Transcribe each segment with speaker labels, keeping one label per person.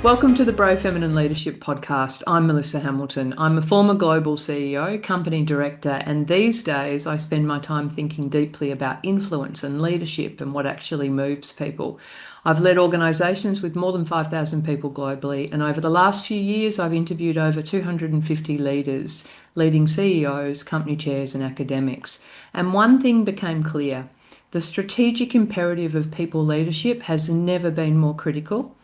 Speaker 1: Welcome to the Bravefeminineleadership podcast. I'm Melissa Hamilton. I'm a former global CEO, company director, and these days I spend my time thinking deeply about influence and leadership and what actually moves people. I've led organisations with more than 5,000 people globally, and over the last few years I've interviewed over 250 leaders, leading CEOs, company chairs and academics. And one thing became clear: the strategic imperative of people leadership has never been more critical.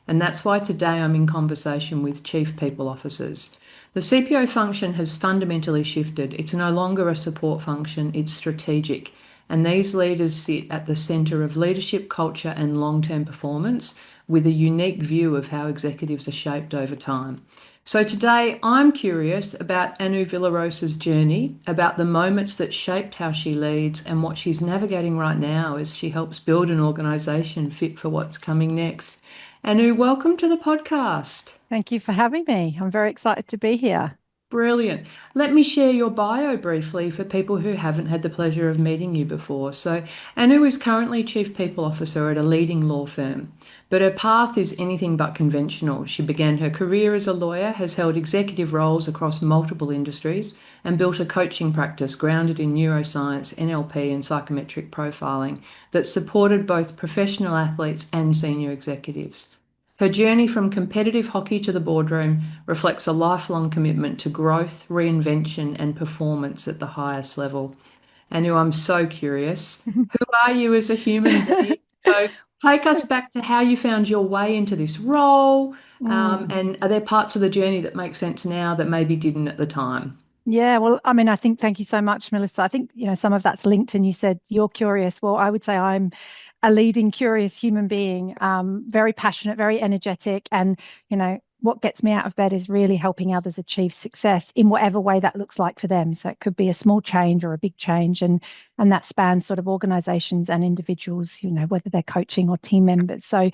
Speaker 1: And that's why today I'm in conversation with Chief People Officers. The CPO function has fundamentally shifted. It's no longer a support function, it's strategic. And these leaders sit at the centre of leadership, culture and long-term performance with a unique view of how executives are shaped over time. So today I'm curious about Anu Villarosa's journey, about the moments that shaped how she leads and what she's navigating right now as she helps build an organisation fit for what's coming next. Anu, welcome to the podcast.
Speaker 2: Thank you for having me. I'm very excited to be here.
Speaker 1: Brilliant. Let me share your bio briefly for people who haven't had the pleasure of meeting you before. So, Anu is currently Chief People Officer at a leading law firm, but her path is anything but conventional. She began her career as a lawyer, has held executive roles across multiple industries, and built a coaching practice grounded in neuroscience, NLP, and psychometric profiling that supported both professional athletes and senior executives. Her journey from competitive hockey to the boardroom reflects a lifelong commitment to growth, reinvention, and performance at the highest level. Anu, I'm so curious. Who are you as a human being? So take us back to how you found your way into this role, and are there parts of the journey that make sense now that maybe didn't at the time?
Speaker 2: Yeah, well, I mean, I think thank you so much, Melissa. I think, some of that's linked and you said you're curious. Well, I would say I'm a leading curious human being, very passionate, very energetic. And, what gets me out of bed is really helping others achieve success in whatever way that looks like for them. So it could be a small change or a big change. And that spans sort of organizations and individuals, whether they're coaching or team members. So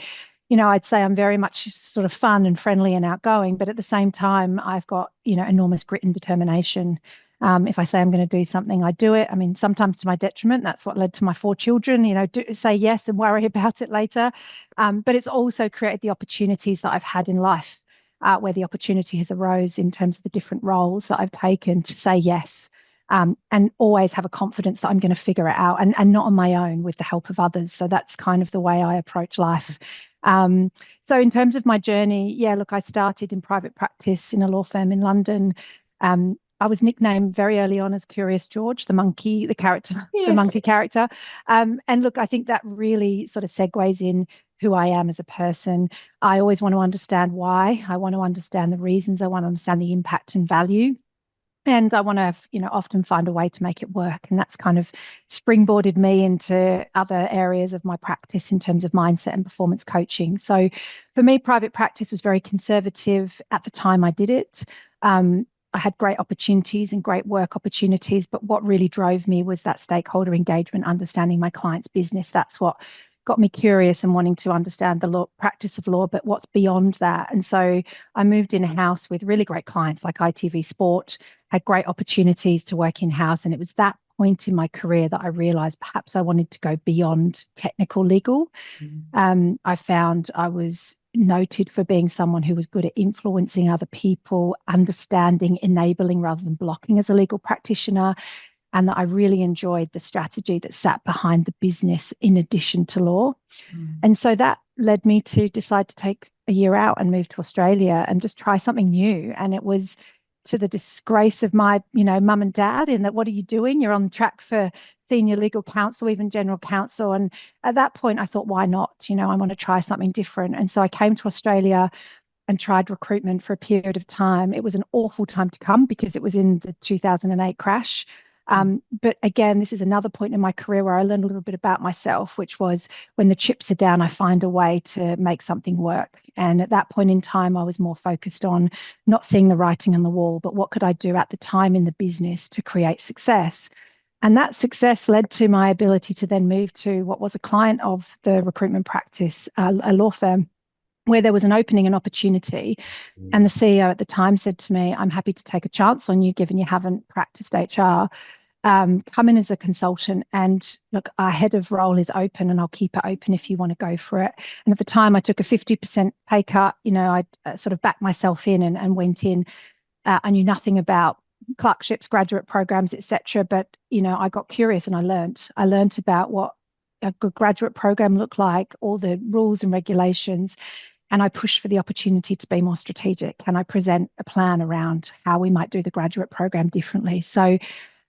Speaker 2: I'd say I'm very much sort of fun and friendly and outgoing, but at the same time, I've got, enormous grit and determination. If I say I'm going to do something, I do it. I mean, sometimes to my detriment. That's what led to my 4 children, say yes and worry about it later. But it's also created the opportunities that I've had in life, where the opportunity has arose in terms of the different roles that I've taken to say yes. And always have a confidence that I'm going to figure it out and not on my own with the help of others. So that's kind of the way I approach life. So in terms of my journey, yeah, look, I started in private practice in a law firm in London. I was nicknamed very early on as Curious George, the monkey, the character, the
Speaker 1: Yes.
Speaker 2: monkey character. And look, I think that really sort of segues in who I am as a person. I always want to understand why. I want to understand the reasons. I want to understand the impact and value. And I want to, often find a way to make it work. And that's kind of springboarded me into other areas of my practice in terms of mindset and performance coaching. So for me, private practice was very conservative at the time I did it. I had great opportunities and great work opportunities, but what really drove me was that stakeholder engagement, understanding my client's business. That's what got me curious and wanting to understand the law, practice of law, but what's beyond that. And so I moved in-house with really great clients like ITV Sport, had great opportunities to work in-house. And it was that point in my career that I realized perhaps I wanted to go beyond technical legal. I found I was noted for being someone who was good at influencing other people, understanding, enabling rather than blocking as a legal practitioner, and that I really enjoyed the strategy that sat behind the business in addition to law. And so that led me to decide to take a year out and move to Australia and just try something new. And it was to the disgrace of my, mum and dad, in that, what are you doing? You're on track for senior legal counsel, even general counsel. And at that point, I thought, why not? I want to try something different. And so I came to Australia and tried recruitment for a period of time. It was an awful time to come because it was in the 2008 crash. But again, this is another point in my career where I learned a little bit about myself, which was when the chips are down, I find a way to make something work. And at that point in time, I was more focused on not seeing the writing on the wall, but what could I do at the time in the business to create success? And that success led to my ability to then move to what was a client of the recruitment practice, a law firm, where there was an opening, an opportunity. And the CEO at the time said to me, I'm happy to take a chance on you, given you haven't practiced HR. come in as a consultant and look, our head of role is open and I'll keep it open if you want to go for it. And at the time I took a 50% pay cut. I sort of backed myself in and went in. I knew nothing about clerkships, graduate programs, etc. But, I got curious and I learned. I learned about what a good graduate program looked like, all the rules and regulations. And I pushed for the opportunity to be more strategic. And I present a plan around how we might do the graduate program differently. So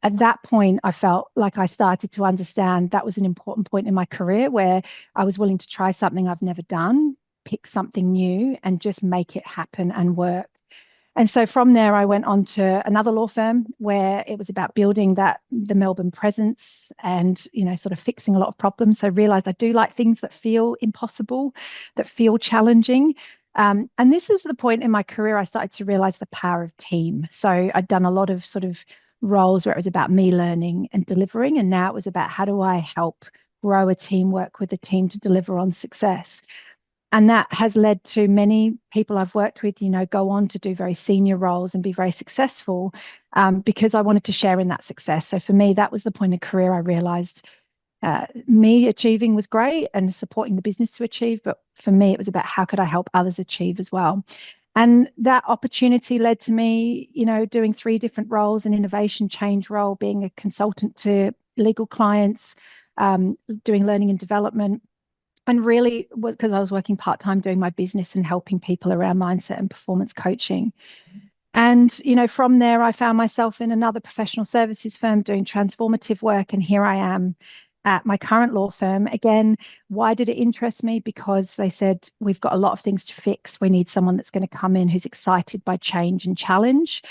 Speaker 2: at that point, I felt like I started to understand that was an important point in my career where I was willing to try something I've never done, pick something new, and just make it happen and work. And so from there, I went on to another law firm where it was about building the Melbourne presence and, sort of fixing a lot of problems. So I realized I do like things that feel impossible, that feel challenging. And this is the point in my career I started to realize the power of team. So I'd done a lot of sort of roles where it was about me learning and delivering. And now it was about how do I help grow a team, work with a team to deliver on success. And that has led to many people I've worked with, go on to do very senior roles and be very successful because I wanted to share in that success. So for me, that was the point of career I realized me achieving was great and supporting the business to achieve. But for me, it was about how could I help others achieve as well. And that opportunity led to me, doing 3 different roles: an innovation change role, being a consultant to legal clients, doing learning and development. And really, because I was working part-time doing my business and helping people around mindset and performance coaching. And, from there, I found myself in another professional services firm doing transformative work. And here I am at my current law firm. Again, why did it interest me? Because they said, we've got a lot of things to fix. We need someone that's going to come in who's excited by change and challenge.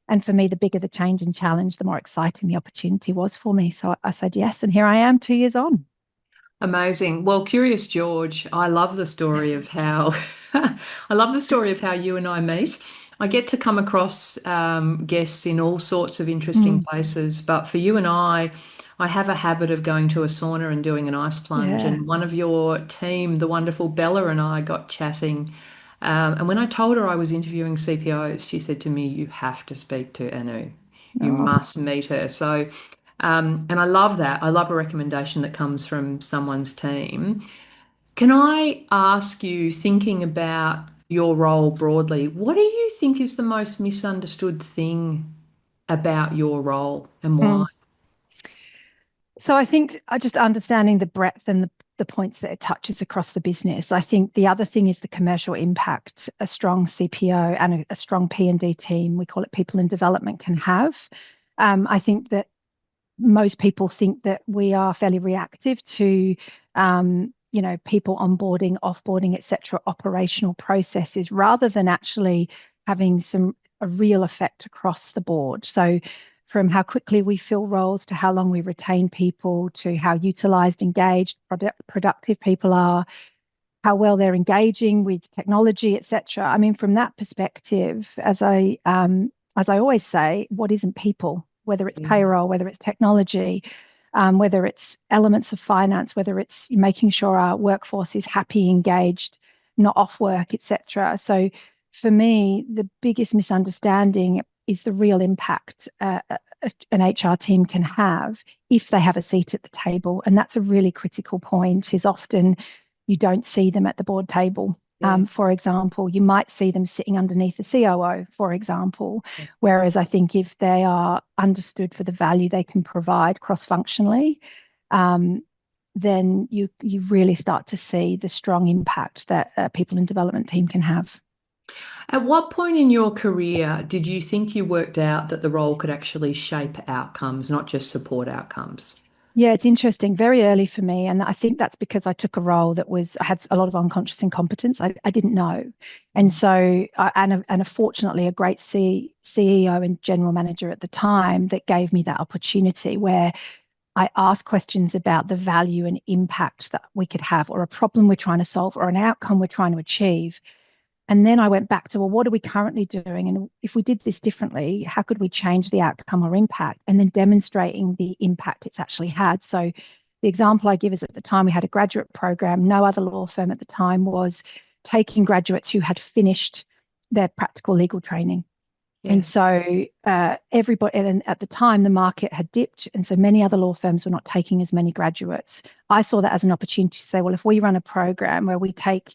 Speaker 2: And for me, the bigger the change and challenge, the more exciting the opportunity was for me. So I said yes. And here I am 2 years on.
Speaker 1: Amazing. Well, Curious George, I love the story of how I love the story of how you and I meet. I get to come across guests in all sorts of interesting
Speaker 2: Mm,
Speaker 1: places, but for you and I have a habit of going to a sauna and doing an ice plunge.
Speaker 2: yeah.
Speaker 1: And one of your team, the wonderful Bella, and I got chatting. And when I told her I was interviewing CPOs, she said to me, "You have to speak to Anu. You
Speaker 2: Oh.
Speaker 1: must meet her." So and I love that. I love a recommendation that comes from someone's team. Can I ask you, thinking about your role broadly, what do you think is the most misunderstood thing about your role and why?
Speaker 2: Mm. So I think just understanding the breadth and the points that it touches across the business. I think the other thing is the commercial impact a strong CPO and a strong P&D team, we call it people in development, can have. I think that most people think that we are fairly reactive to people onboarding, offboarding, etc., operational processes, rather than actually having a real effect across the board. So from how quickly we fill roles to how long we retain people to how utilized, engaged, productive people are, how well they're engaging with technology, etc. I mean, from that perspective, as I always say, what isn't people? Whether it's
Speaker 1: Yeah.
Speaker 2: payroll, whether it's technology, whether it's elements of finance, whether it's making sure our workforce is happy, engaged, not off work, etc. So, for me, the biggest misunderstanding is the real impact an HR team can have if they have a seat at the table, and that's a really critical point. Is often you don't see them at the board table.
Speaker 1: Yeah.
Speaker 2: For example, you might see them sitting underneath the COO, for example, whereas I think if they are understood for the value they can provide cross-functionally, then you really start to see the strong impact that a people in development team can have.
Speaker 1: At what point in your career did you think you worked out that the role could actually shape outcomes, not just support outcomes?
Speaker 2: Yeah, it's interesting. Very early for me. And I think that's because I took a role I had a lot of unconscious incompetence. I didn't know. And so, fortunately, a great CEO and general manager at the time that gave me that opportunity where I asked questions about the value and impact that we could have, or a problem we're trying to solve, or an outcome we're trying to achieve. And then I went back to, well, what are we currently doing? And if we did this differently, how could we change the outcome or impact? And then demonstrating the impact it's actually had. So the example I give is at the time we had a graduate program. No other law firm at the time was taking graduates who had finished their practical legal training. And
Speaker 1: Yes.
Speaker 2: so everybody, and at the time, the market had dipped. And so many other law firms were not taking as many graduates. I saw that as an opportunity to say, well, if we run a program where we take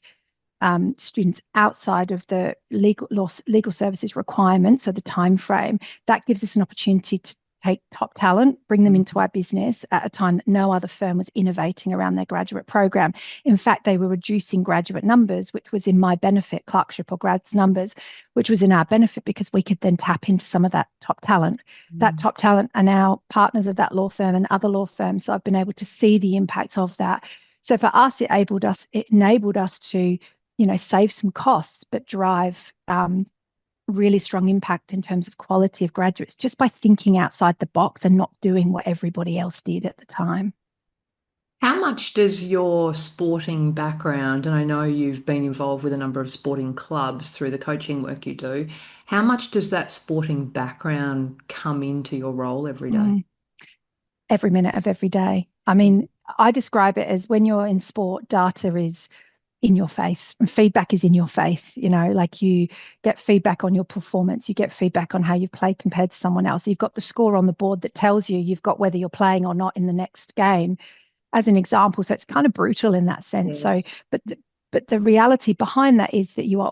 Speaker 2: students outside of the legal services requirements, so the time frame, that gives us an opportunity to take top talent, bring them into our business at a time that no other firm was innovating around their graduate program. In fact, they were reducing graduate numbers, which was in my benefit, clerkship or grads numbers, which was in our benefit because we could then tap into some of that top talent. That
Speaker 1: Mm.
Speaker 2: top talent are now partners of that law firm and other law firms. So I've been able to see the impact of that. So for us, it enabled us to, save some costs, but drive really strong impact in terms of quality of graduates just by thinking outside the box and not doing what everybody else did at the time.
Speaker 1: How much does your sporting background, and I know you've been involved with a number of sporting clubs through the coaching work you do, how much does that sporting background come into your role every day?
Speaker 2: Mm, every minute of every day. I mean, I describe it as when you're in sport, data is in your face and feedback is in your face. Like you get feedback on your performance, you get feedback on how you've played compared to someone else. You've got the score on the board that tells you you've got whether you're playing or not in the next game, as an example. So it's kind of brutal in that sense. So,
Speaker 1: Yes.
Speaker 2: but the reality behind that is that you're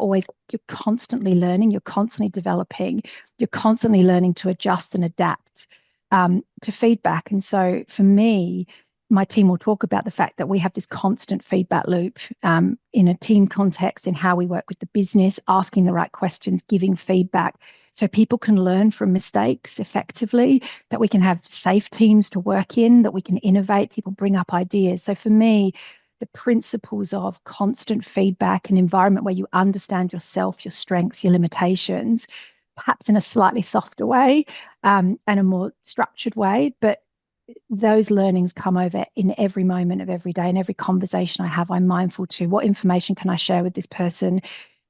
Speaker 2: constantly learning, you're constantly developing, you're constantly learning to adjust and adapt to feedback. And so for me, my team will talk about the fact that we have this constant feedback loop in a team context, in how we work with the business, asking the right questions, giving feedback so people can learn from mistakes effectively, that we can have safe teams to work in, that we can innovate, people bring up ideas. So for me, the principles of constant feedback, an environment where you understand yourself, your strengths, your limitations, perhaps in a slightly softer way and a more structured way, but those learnings come over in every moment of every day. In every conversation I have, I'm mindful to what information can I share with this person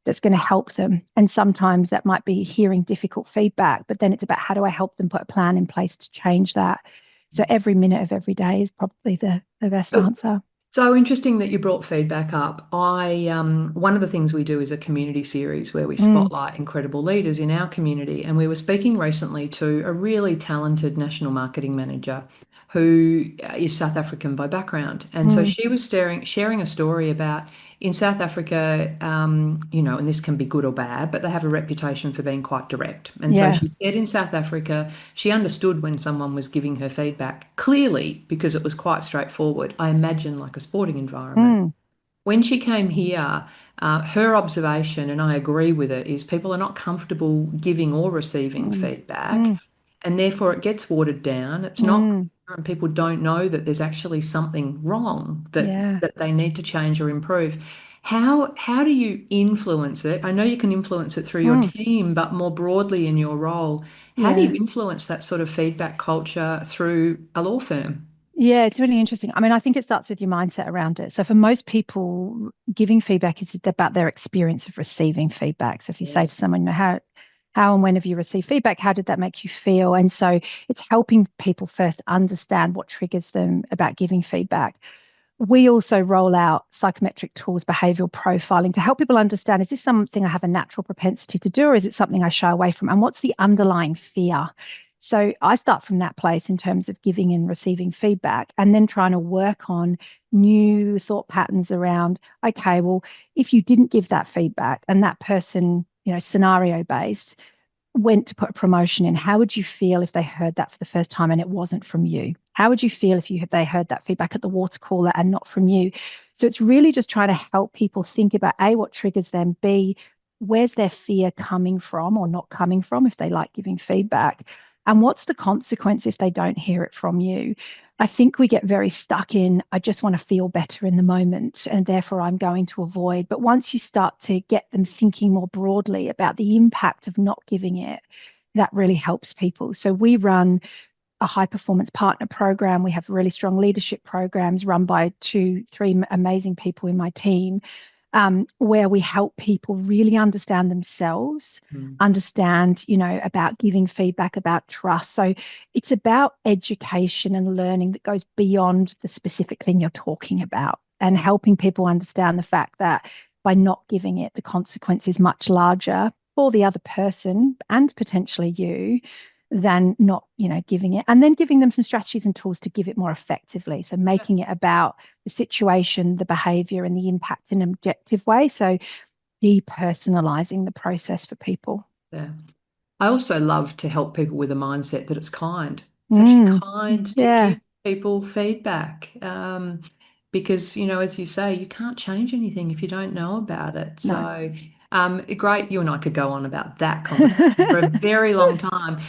Speaker 2: that's going to help them. And sometimes that might be hearing difficult feedback, but then it's about how do I help them put a plan in place to change that. So every minute of every day is probably the best answer.
Speaker 1: So interesting that you brought feedback up. One of the things we do is a community series where we
Speaker 2: Mm,
Speaker 1: spotlight incredible leaders in our community. And we were speaking recently to a really talented national marketing manager who is South African by background. And so
Speaker 2: mm,
Speaker 1: she was sharing a story about in South Africa, and this can be good or bad, but they have a reputation for being quite direct. And so
Speaker 2: yeah.
Speaker 1: she said in South Africa, she understood when someone was giving her feedback clearly because it was quite straightforward. I imagine like a sporting environment.
Speaker 2: Mm,
Speaker 1: When she came here, her observation, and I agree with it, is people are not comfortable giving or receiving
Speaker 2: mm,
Speaker 1: feedback,
Speaker 2: mm,
Speaker 1: and therefore it gets watered down. It's not
Speaker 2: mm,
Speaker 1: clear, and people don't know that there's actually something wrong that
Speaker 2: yeah.
Speaker 1: that they need to change or improve. How do you influence it? I know you can influence it through your
Speaker 2: Mm,
Speaker 1: team, but more broadly in your role, how do you
Speaker 2: yeah.
Speaker 1: influence that sort of feedback culture through a law firm?
Speaker 2: Yeah, it's really interesting. I mean, I think it starts with your mindset around it. So for most people, giving feedback is about their experience of receiving feedback. So if you say to
Speaker 1: Yes.
Speaker 2: someone, how and when have you received feedback? How did that make you feel? And so it's helping people first understand what triggers them about giving feedback. We also roll out psychometric tools, behavioral profiling, to help people understand, is this something I have a natural propensity to do, or is it something I shy away from? And what's the underlying fear? So I start from that place in terms of giving and receiving feedback, and then trying to work on new thought patterns around, okay, well, if you didn't give that feedback and that person, scenario based, went to put a promotion in, how would you feel if they heard that for the first time and it wasn't from you? How would you feel if they heard that feedback at the water cooler and not from you? So it's really just trying to help people think about A, what triggers them, B, where's their fear coming from or not coming from if they like giving feedback, and what's the consequence if they don't hear it from you. I think we get very stuck in, I just want to feel better in the moment and therefore I'm going to avoid. But once you start to get them thinking more broadly about the impact of not giving it, that really helps people. So we run a high performance partner program. We have really strong leadership programs run by three amazing people in my team, where we help people really understand themselves,
Speaker 1: Mm.
Speaker 2: understand, about giving feedback, about trust. So it's about education and learning that goes beyond the specific thing you're talking about, and helping people understand the fact that by not giving it, the consequence is much larger. for the other person and potentially you than not, giving it, and then giving them some strategies and tools to give it more effectively. So making it about the situation, the behavior, and the impact in an objective way. So depersonalizing the process for people.
Speaker 1: Yeah. I also love to help people with a mindset that it's kind. It's actually
Speaker 2: Mm,
Speaker 1: kind to
Speaker 2: yeah,
Speaker 1: give people feedback. Because, as you say, you can't change anything if you don't know about it.
Speaker 2: no.
Speaker 1: So, great. You and I could go on about that conversation for a very long time.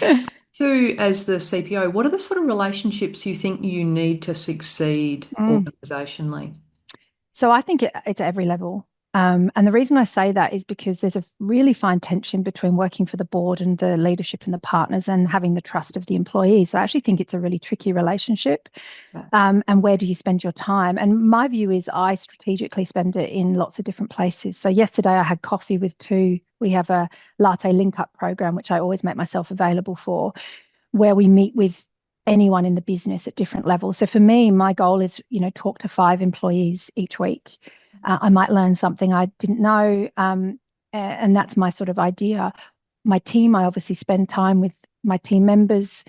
Speaker 1: Too, as the CPO, what are the sort of relationships you think you need to succeed
Speaker 2: Mm.
Speaker 1: organisationally?
Speaker 2: So I think it's at every level. And the reason I say that is because there's a really fine tension between working for the board and the leadership and the partners and having the trust of the employees. So I actually think it's a really tricky relationship.
Speaker 1: Yeah.
Speaker 2: And where do you spend your time? And my view is I strategically spend it in lots of different places. So yesterday I had coffee with two. We have a latte link up program, which I always make myself available for, where we meet with anyone in the business at different levels. So for me, my goal is, talk to 5 employees each week. I might learn something I didn't know, and that's my sort of idea. My team, I obviously spend time with my team members,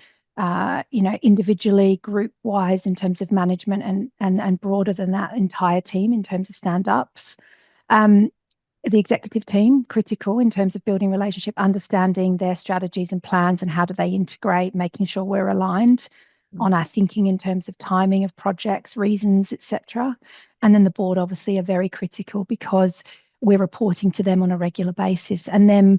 Speaker 2: individually, group wise, in terms of management, and broader than that, entire team in terms of stand ups. Um, the executive team critical in terms of building relationship, understanding their strategies and plans and how do they integrate, making sure we're aligned on our thinking in terms of timing of projects, reasons, etc. And then the board obviously are very critical because we're reporting to them on a regular basis, and them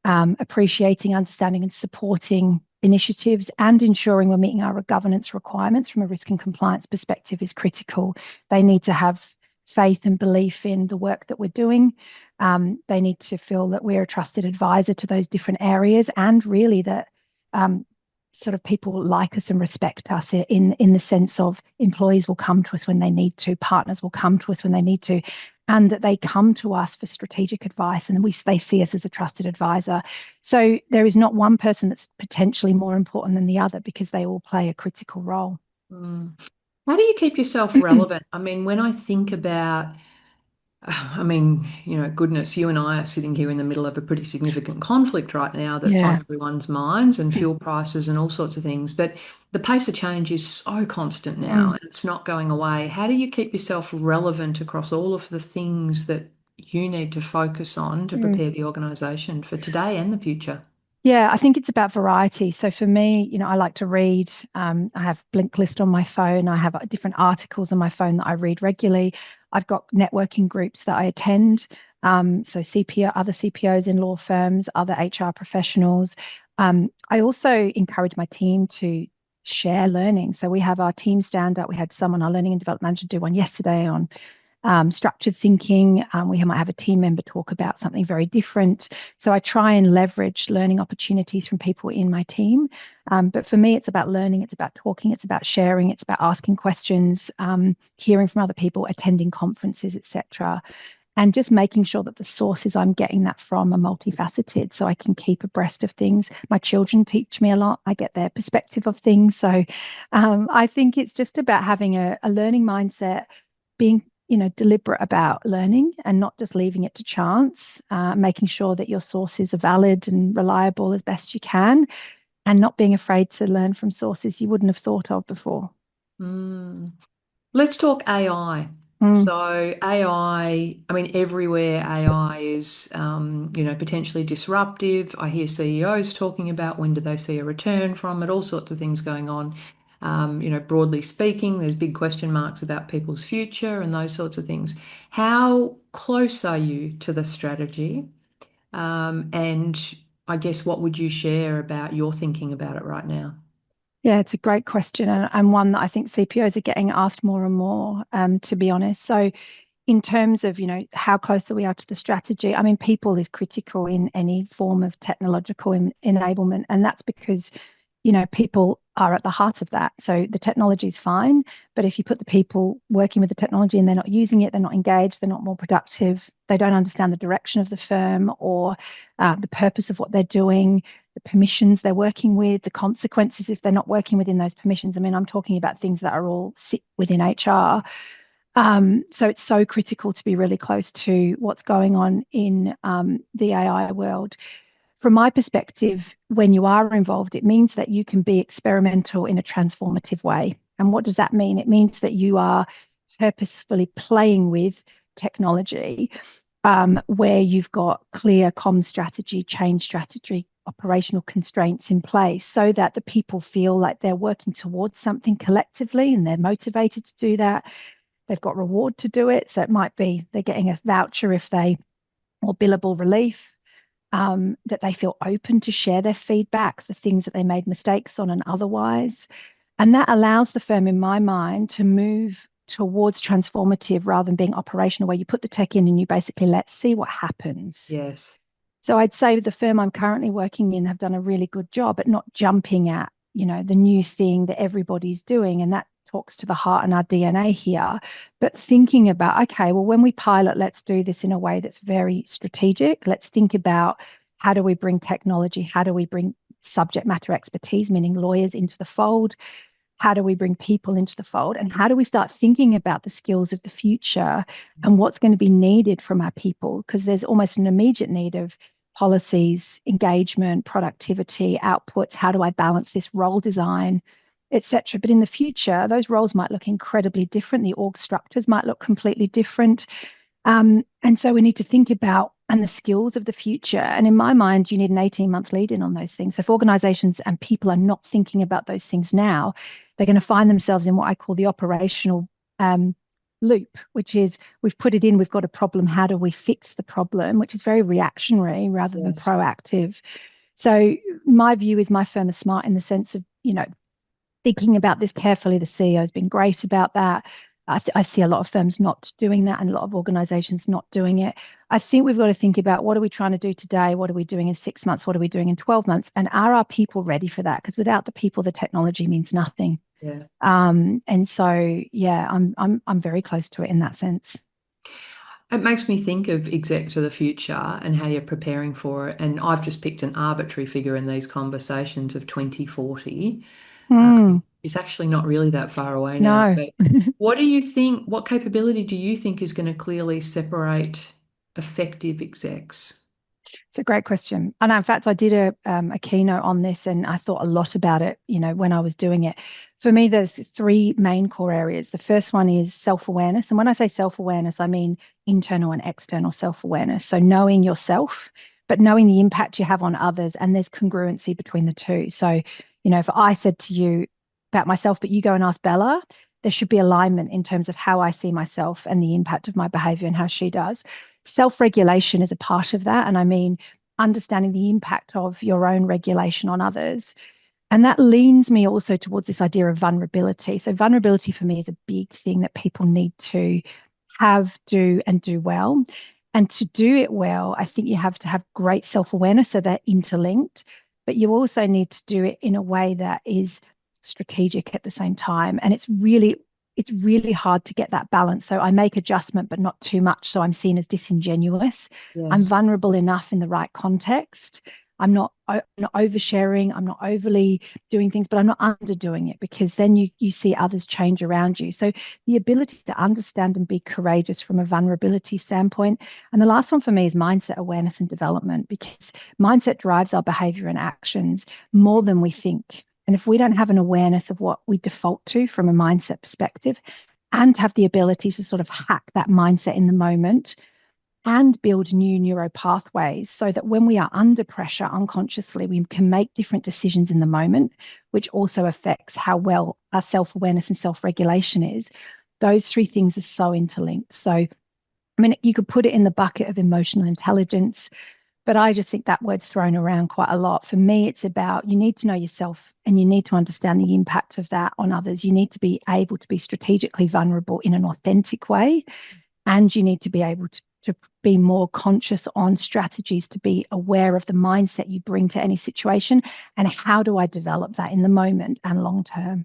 Speaker 2: appreciating, understanding, and supporting initiatives and ensuring we're meeting our governance requirements from a risk and compliance perspective is critical. They need to have faith and belief in the work that we're doing. They need to feel that we're a trusted advisor to those different areas, and really that sort of people like us and respect us in the sense of employees will come to us when they need to, partners will come to us when they need to, and that they come to us for strategic advice, and they see us as a trusted advisor. So there is not one person that's potentially more important than the other because they all play a critical role.
Speaker 1: Mm. How do you keep yourself relevant? I mean, when I think about, goodness, you and I are sitting here in the middle of a pretty significant conflict right now that's on
Speaker 2: Yeah.
Speaker 1: everyone's minds, and fuel prices and all sorts of things. But the pace of change is so constant now
Speaker 2: Mm.
Speaker 1: and it's not going away. How do you keep yourself relevant across all of the things that you need to focus on to
Speaker 2: Mm.
Speaker 1: prepare the organisation for today and the future?
Speaker 2: Yeah, I think it's about variety. So for me, I like to read. I have Blinkist on my phone. I have different articles on my phone that I read regularly. I've got networking groups that I attend. So CPO, other CPOs in law firms, other HR professionals. I also encourage my team to share learning. So we have our team stand up. We had someone, our learning and development manager, do one yesterday on structured thinking. We might have a team member talk about something very different. So I try and leverage learning opportunities from people in my team. But for me, it's about learning, it's about talking, it's about sharing, it's about asking questions, hearing from other people, attending conferences, etc. And just making sure that the sources I'm getting that from are multifaceted so I can keep abreast of things. My children teach me a lot. I get their perspective of things. So I think it's just about having a learning mindset, being deliberate about learning and not just leaving it to chance, making sure that your sources are valid and reliable as best you can, and not being afraid to learn from sources you wouldn't have thought of before.
Speaker 1: Mm. Let's talk AI.
Speaker 2: Mm,
Speaker 1: So I mean, everywhere AI is, potentially disruptive. I hear CEOs talking about when do they see a return from it, all sorts of things going on. Broadly speaking, there's big question marks about people's future and those sorts of things. How close are you to the strategy? And I guess what would you share about your thinking about it right now?
Speaker 2: yeah, it's a great question, and one that I think CPOs are getting asked more and more, to be honest. So in terms of, how close are we are to the strategy, I mean, people is critical in any form of technological enablement. And that's because, people are at the heart of that. So the technology is fine, but if you put the people working with the technology and they're not using it, they're not engaged, they're not more productive, they don't understand the direction of the firm or the purpose of what they're doing, the permissions they're working with, the consequences if they're not working within those permissions. I mean, I'm talking about things that are all sit within HR. So it's so critical to be really close to what's going on in the AI world. From my perspective, when you are involved, it means that you can be experimental in a transformative way. And what does that mean? It means that you are purposefully playing with technology, where you've got clear comm strategy, change strategy, operational constraints in place so that the people feel like they're working towards something collectively and they're motivated to do that. They've got reward to do it. So it might be they're getting a voucher if they, or billable relief, that they feel open to share their feedback, the things that they made mistakes on and otherwise. And that allows the firm, in my mind, to move towards transformative rather than being operational, where you put the tech in and you basically let's see what happens.
Speaker 1: Yes.
Speaker 2: So I'd say the firm I'm currently working in have done a really good job at not jumping at, the new thing that everybody's doing. And that talks to the heart and our DNA here. But thinking about, okay, well, when we pilot, let's do this in a way that's very strategic. Let's think about how do we bring technology? How do we bring subject matter expertise, meaning lawyers, into the fold? How do we bring people into the fold? And how do we start thinking about the skills of the future and what's going to be needed from our people? Because there's almost an immediate need of policies, engagement, productivity, outputs. How do I balance this role design, etc.? But in the future, those roles might look incredibly different. The org structures might look completely different. And so we need to think about and the skills of the future. And in my mind, you need an 18-month lead in on those things. So if organizations and people are not thinking about those things now, they're going to find themselves in what I call the operational loop, which is we've put it in, we've got a problem. How do we fix the problem? Which is very reactionary rather than
Speaker 1: Yes.
Speaker 2: proactive. So my view is my firm is smart in the sense of, thinking about this carefully. The CEO has been great about that. I see a lot of firms not doing that and a lot of organizations not doing it. I think we've got to think about what are we trying to do today? What are we doing in 6 months? What are we doing in 12 months? And are our people ready for that? Because without the people, the technology means nothing.
Speaker 1: Yeah.
Speaker 2: And so, yeah, I'm very close to it in that sense.
Speaker 1: It makes me think of exec to the future and how you're preparing for it. And I've just picked an arbitrary figure in these conversations of 2040.
Speaker 2: Mm,
Speaker 1: It's actually not really that far away now.
Speaker 2: no.
Speaker 1: But what do you think, what capability do you think is going to clearly separate effective execs?
Speaker 2: It's a great question. And in fact, I did a keynote on this and I thought a lot about it, when I was doing it. For me, there's three main core areas. The first one is self-awareness. And when I say self-awareness, I mean internal and external self-awareness. So knowing yourself, but knowing the impact you have on others. And there's congruency between the two. So, if I said to you about myself, but you go and ask Bella, there should be alignment in terms of how I see myself and the impact of my behavior and how she does. Self-regulation is a part of that. And I mean, understanding the impact of your own regulation on others. And that leans me also towards this idea of vulnerability. So, vulnerability for me is a big thing that people need to have, do, and do well. And to do it well, I think you have to have great self awareness. So they're interlinked, but you also need to do it in a way that is strategic at the same time. And it's really hard to get that balance. So I make adjustment, but not too much. So I'm seen as disingenuous. I'm
Speaker 1: Yes.
Speaker 2: vulnerable enough in the right context. I'm not oversharing. I'm not overly doing things, but I'm not underdoing it because then you see others change around you. So the ability to understand and be courageous from a vulnerability standpoint. And the last one for me is mindset awareness and development because mindset drives our behavior and actions more than we think. And if we don't have an awareness of what we default to from a mindset perspective and have the ability to sort of hack that mindset in the moment and build new neuro pathways so that when we are under pressure unconsciously, we can make different decisions in the moment, which also affects how well our self awareness and self regulation is. Those three things are so interlinked. So, I mean, you could put it in the bucket of emotional intelligence, but I just think that word's thrown around quite a lot. For me, it's about you need to know yourself and you need to understand the impact of that on others. You need to be able to be strategically vulnerable in an authentic way. And you need to be able to be more conscious on strategies to be aware of the mindset you bring to any situation and how do I develop that in the moment and long term.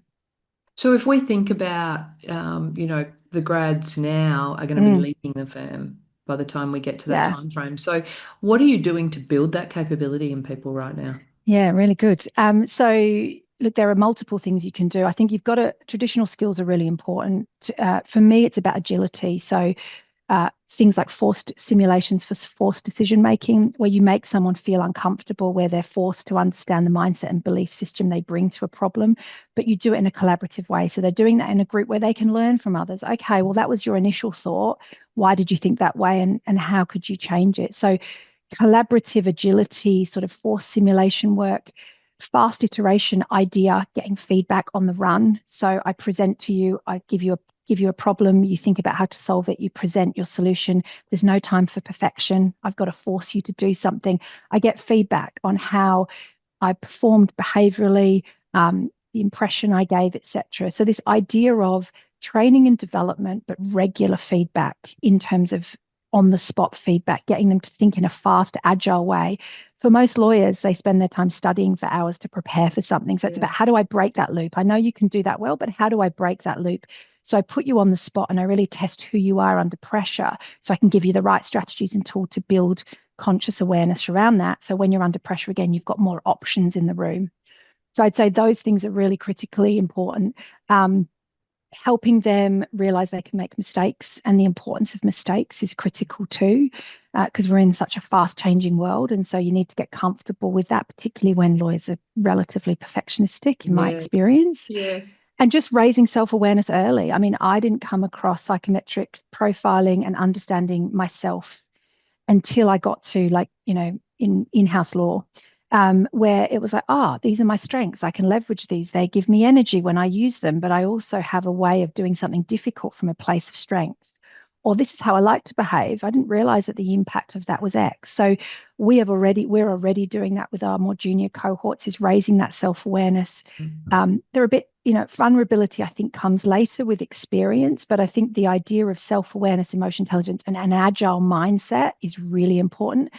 Speaker 1: So if we think about, the grads now are going to be
Speaker 2: Mm,
Speaker 1: leaving the firm by the time we get to that
Speaker 2: yeah.
Speaker 1: time frame. So what are you doing to build that capability in people right now?
Speaker 2: Yeah, really good. So look, there are multiple things you can do. I think traditional skills are really important. For me, it's about agility. So things like forced simulations for forced decision making, where you make someone feel uncomfortable, where they're forced to understand the mindset and belief system they bring to a problem, but you do it in a collaborative way. So they're doing that in a group where they can learn from others. Okay, well, that was your initial thought. Why did you think that way? And how could you change it? So collaborative agility, sort of forced simulation work, fast iteration idea, getting feedback on the run. So I present to you, I give you a problem, you think about how to solve it, you present your solution. There's no time for perfection. I've got to force you to do something. I get feedback on how I performed behaviorally, the impression I gave, etc. So this idea of training and development, but regular feedback in terms of on the spot feedback, getting them to think in a fast, agile way. For most lawyers, they spend their time studying for hours to prepare for something. So it's about, how do I break that loop? I know you can do that well, but how do I break that loop? So I put you on the spot and I really test who you are under pressure so I can give you the right strategies and tool to build conscious awareness around that. So when you're under pressure again, you've got more options in the room. So I'd say those things are really critically important. Helping them realize they can make mistakes, and the importance of mistakes is critical too, because we're in such a fast changing world. And so you need to get comfortable with that, particularly when lawyers are relatively perfectionistic, in my experience.
Speaker 1: Yes.
Speaker 2: And just raising self-awareness early. I mean, I didn't come across psychometric profiling and understanding myself until I got to, like, in-house law, where it was like, these are my strengths. I can leverage these. They give me energy when I use them, but I also have a way of doing something difficult from a place of strength. Or this is how I like to behave. I didn't realize that the impact of that was X. So we're already doing that with our more junior cohorts, is raising that self-awareness. They're a bit, vulnerability, I think, comes later with experience, but I think the idea of self-awareness, emotion intelligence, and an agile mindset is really important.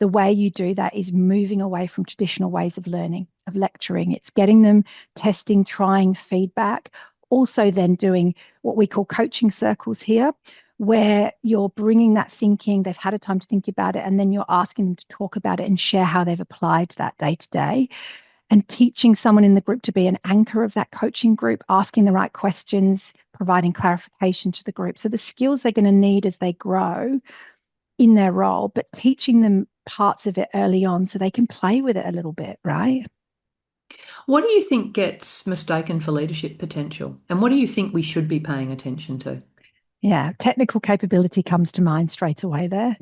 Speaker 2: The way you do that is moving away from traditional ways of learning, of lecturing. It's getting them testing, trying feedback, also then doing what we call coaching circles here, where you're bringing that thinking, they've had a time to think about it, and then you're asking them to talk about it and share how they've applied that day to day, and teaching someone in the group to be an anchor of that coaching group, asking the right questions, providing clarification to the group. So the skills they're going to need as they grow in their role, but teaching them parts of it early on so they can play with it a little bit, right?
Speaker 1: What do you think gets mistaken for leadership potential? And what do you think we should be paying attention to?
Speaker 2: Yeah, technical capability comes to mind straight away there.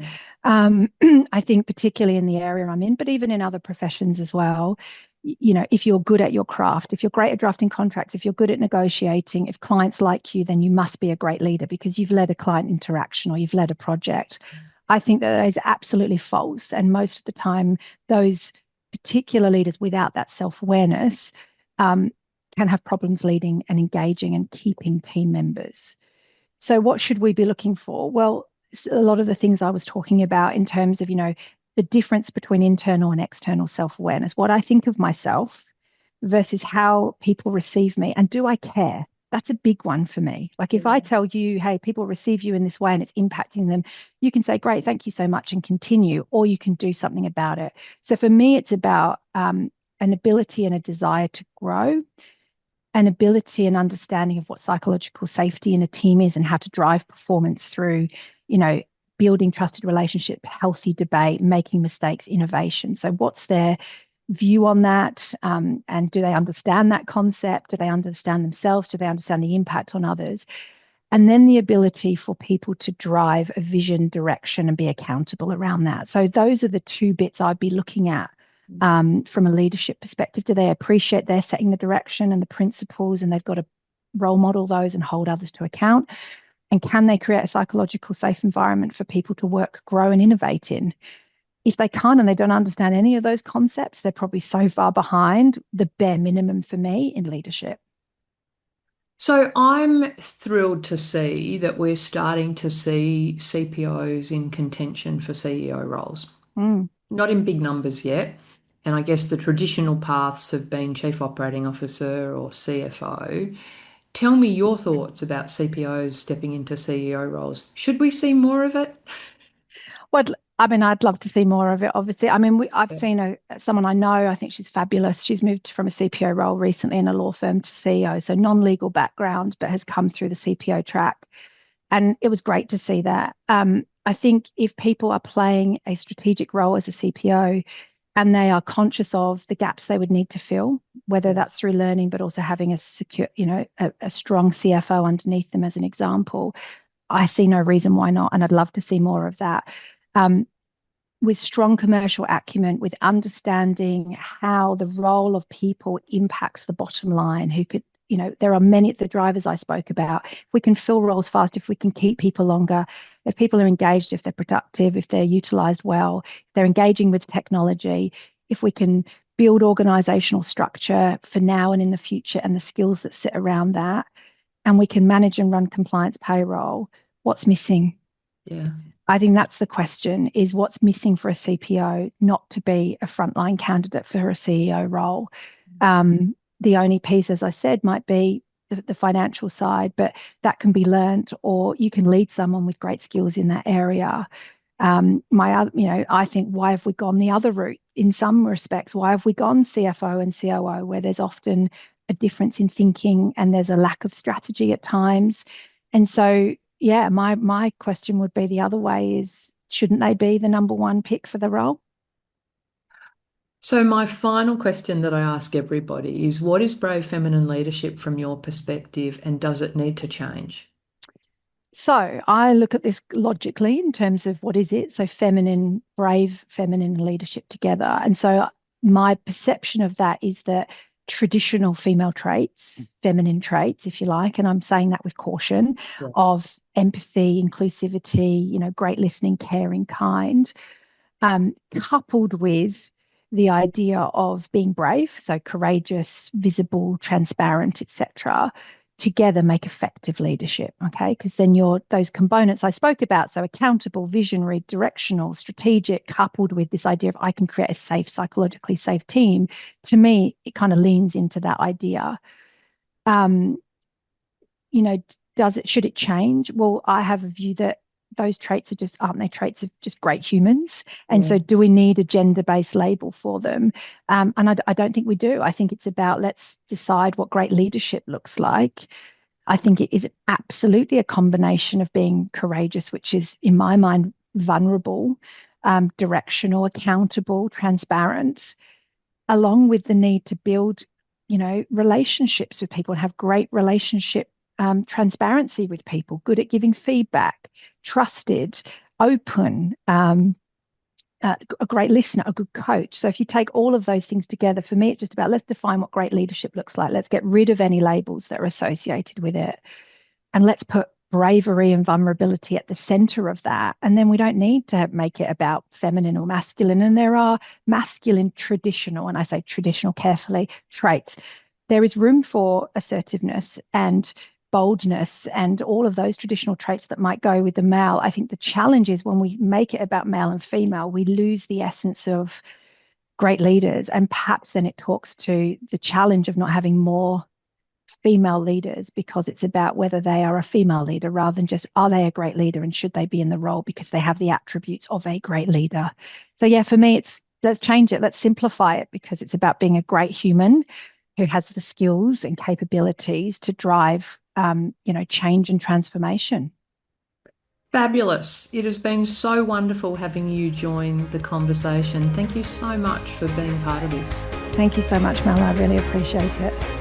Speaker 2: I think particularly in the area I'm in, but even in other professions as well, if you're good at your craft, if you're great at drafting contracts, if you're good at negotiating, if clients like you, then you must be a great leader because you've led a client interaction or you've led a project. I think that is absolutely false. And most of the time, those particular leaders without that self-awareness can have problems leading and engaging and keeping team members. So what should we be looking for? Well, a lot of the things I was talking about in terms of, the difference between internal and external self-awareness, what I think of myself versus how people receive me. And do I care? That's a big one for me. Like if I tell you, hey, people receive you in this way and it's impacting them, you can say, great, thank you so much, and continue, or you can do something about it. So for me, it's about an ability and a desire to grow, an ability and understanding of what psychological safety in a team is and how to drive performance through, building trusted relationship, healthy debate, making mistakes, innovation. So what's their view on that? And do they understand that concept? Do they understand themselves? Do they understand the impact on others? And then the ability for people to drive a vision, direction, and be accountable around that. So those are the two bits I'd be looking at from a leadership perspective. Do they appreciate they're setting the direction and the principles, and they've got to role model those and hold others to account? And can they create a psychological safe environment for people to work, grow, and innovate in? If they can't and they don't understand any of those concepts, they're probably so far behind the bare minimum for me in leadership.
Speaker 1: So I'm thrilled to see that we're starting to see CPOs in contention for CEO roles.
Speaker 2: Mm.
Speaker 1: Not in big numbers yet. And I guess the traditional paths have been Chief Operating Officer or CFO. Tell me your thoughts about CPOs stepping into CEO roles. Should we see more of it?
Speaker 2: Well, I mean, I'd love to see more of it, obviously. I mean, I've seen someone I know, I think she's fabulous. She's moved from a CPO role recently in a law firm to CEO, so non-legal background, but has come through the CPO track. And it was great to see that. I think if people are playing a strategic role as a CPO and they are conscious of the gaps they would need to fill, whether that's through learning, but also having a secure, a strong CFO underneath them as an example, I see no reason why not. And I'd love to see more of that. With strong commercial acumen, with understanding how the role of people impacts the bottom line, there are many of the drivers I spoke about. If we can fill roles fast, if we can keep people longer, if people are engaged, if they're productive, if they're utilized well, if they're engaging with technology, if we can build organizational structure for now and in the future and the skills that sit around that, and we can manage and run compliance payroll, what's missing?
Speaker 1: Yeah.
Speaker 2: I think that's the question, is what's missing for a CPO not to be a frontline candidate for a CEO role. The only piece, as I said, might be the financial side, but that can be learnt, or you can lead someone with great skills in that area. I think, why have we gone the other route in some respects? Why have we gone CFO and COO, where there's often a difference in thinking and there's a lack of strategy at times? And so, yeah, my question would be the other way is, shouldn't they be the number one pick for the role?
Speaker 1: So my final question that I ask everybody is, what is brave feminine leadership from your perspective, and does it need to change?
Speaker 2: So I look at this logically in terms of what is it? So brave feminine leadership together. And so my perception of that is that traditional female traits, feminine traits, if you like, and I'm saying that with caution, of empathy, inclusivity, great listening, caring, kind, coupled with the idea of being brave, so courageous, visible, transparent, etc., together make effective leadership. Okay, because then those components I spoke about, so accountable, visionary, directional, strategic, coupled with this idea of I can create a safe, psychologically safe team. To me, it kind of leans into that idea. Should it change? Well, I have a view that those traits aren't they traits of just great humans? And so do we need a gender-based label for them? And I don't think we do. I think it's about, let's decide what great leadership looks like. I think it is absolutely a combination of being courageous, which is, in my mind, vulnerable, directional, accountable, transparent, along with the need to build, relationships with people and have great relationship transparency with people, good at giving feedback, trusted, open, a great listener, a good coach. So if you take all of those things together, for me, it's just about, let's define what great leadership looks like. Let's get rid of any labels that are associated with it. And let's put bravery and vulnerability at the center of that. And then we don't need to make it about feminine or masculine. And there are masculine traditional, and I say traditional carefully, traits. There is room for assertiveness and boldness and all of those traditional traits that might go with the male. I think the challenge is when we make it about male and female, we lose the essence of great leaders. And perhaps then it talks to the challenge of not having more female leaders, because it's about whether they are a female leader rather than just, are they a great leader and should they be in the role because they have the attributes of a great leader. So yeah, for me, let's change it. Let's simplify it, because it's about being a great human who has the skills and capabilities to drive change and transformation.
Speaker 1: Fabulous. It has been so wonderful having you join the conversation. Thank you so much for being part of this.
Speaker 2: Thank you so much, Mel. I really appreciate it.